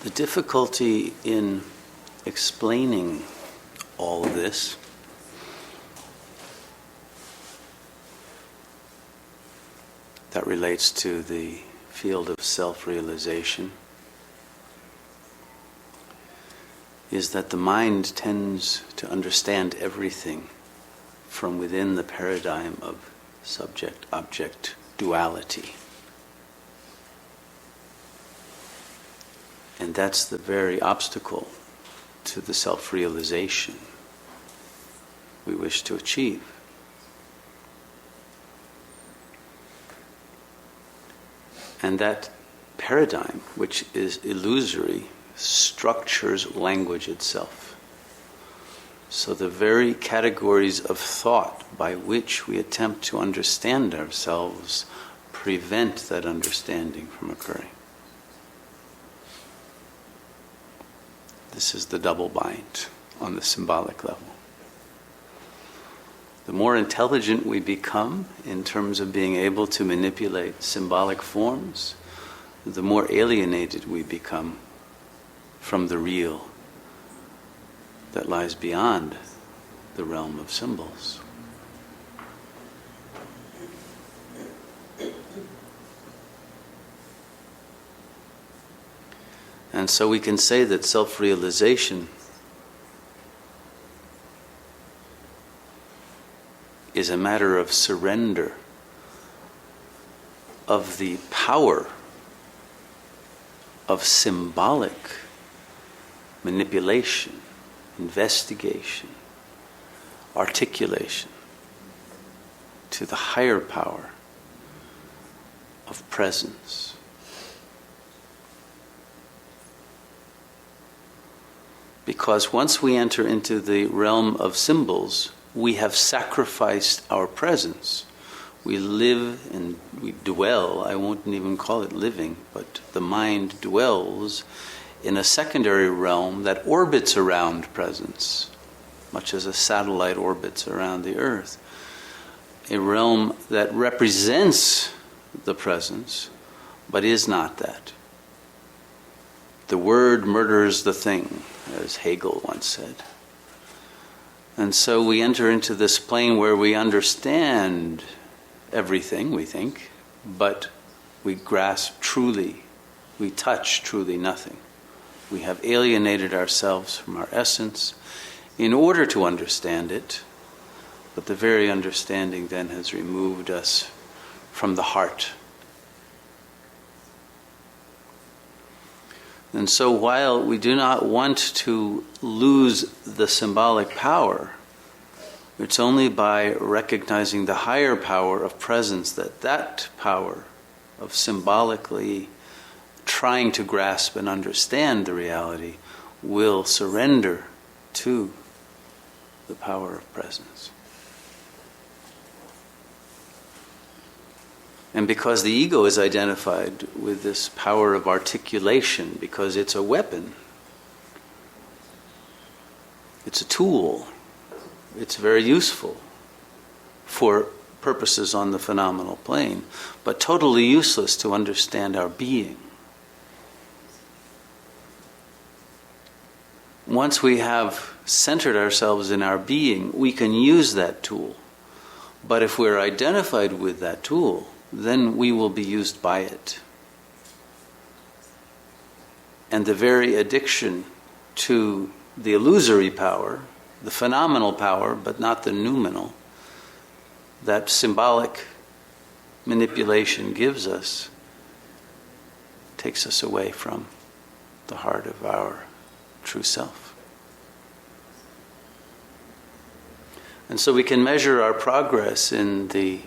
The difficulty in explaining all of this that relates to the field of self-realization is that the mind tends to understand everything from within the paradigm of subject-object duality. And that's the very obstacle to the self-realization we wish to achieve. And that paradigm, which is illusory, structures language itself. So the very categories of thought by which we attempt to understand ourselves prevent that understanding from occurring. This is the double bind on the symbolic level. The more intelligent we become in terms of being able to manipulate symbolic forms, the more alienated we become from the real that lies beyond the realm of symbols. And so we can say that self-realization is a matter of surrender of the power of symbolic manipulation, investigation, articulation to the higher power of presence. Because once we enter into the realm of symbols, we have sacrificed our presence. We live and we dwell, I won't even call it living, but the mind dwells in a secondary realm that orbits around presence, much as a satellite orbits around the earth. A realm that represents the presence, but is not that. The word murders the thing, as Hegel once said. And so we enter into this plane where we understand everything, we think, but we grasp truly, we touch truly nothing. We have alienated ourselves from our essence in order to understand it, but the very understanding then has removed us from the heart. And so while we do not want to lose the symbolic power, it's only by recognizing the higher power of presence that power of symbolically trying to grasp and understand the reality will surrender to the power of presence. And because the ego is identified with this power of articulation, because it's a weapon, it's a tool, it's very useful for purposes on the phenomenal plane, but totally useless to understand our being. Once we have centered ourselves in our being, we can use that tool. But if we're identified with that tool, then we will be used by it. And the very addiction to the illusory power, the phenomenal power, but not the noumenal, that symbolic manipulation gives us, takes us away from the heart of our true self. And so we can measure our progress in the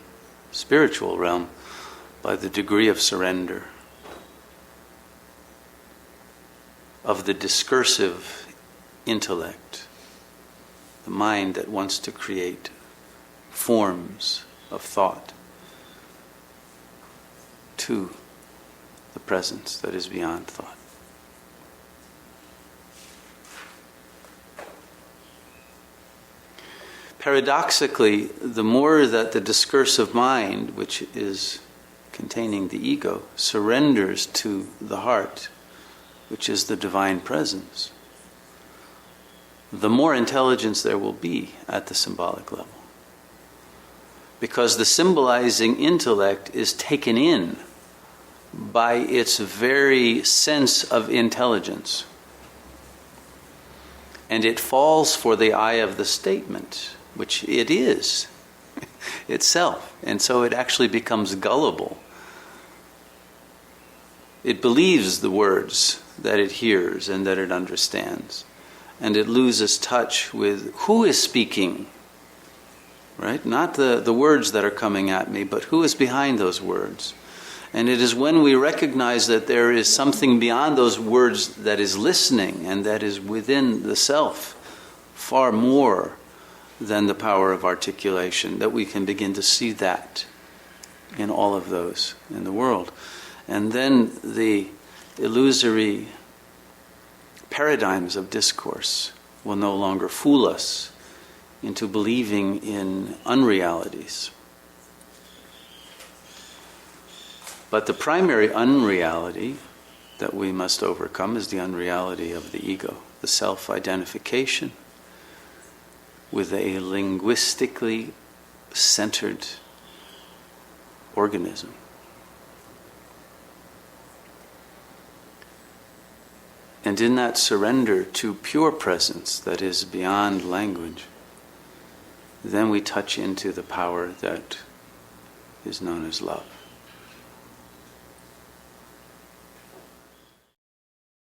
spiritual realm by the degree of surrender of the discursive intellect, the mind that wants to create forms of thought, to the presence that is beyond thought. Paradoxically, the more that the discursive mind, which is containing the ego, surrenders to the heart, which is the divine presence, the more intelligence there will be at the symbolic level. Because the symbolizing intellect is taken in by its very sense of intelligence. And it falls for the eye of the statement, which it is itself. And so it actually becomes gullible. It believes the words that it hears and that it understands. And it loses touch with who is speaking, right? Not the words that are coming at me, but who is behind those words. And it is when we recognize that there is something beyond those words that is listening and that is within the self, far more than the power of articulation, that we can begin to see that in all of those in the world. And then the illusory paradigms of discourse will no longer fool us into believing in unrealities. But the primary unreality that we must overcome is the unreality of the ego, the self-identification with a linguistically centered organism. And in that surrender to pure presence that is beyond language, then we touch into the power that is known as love.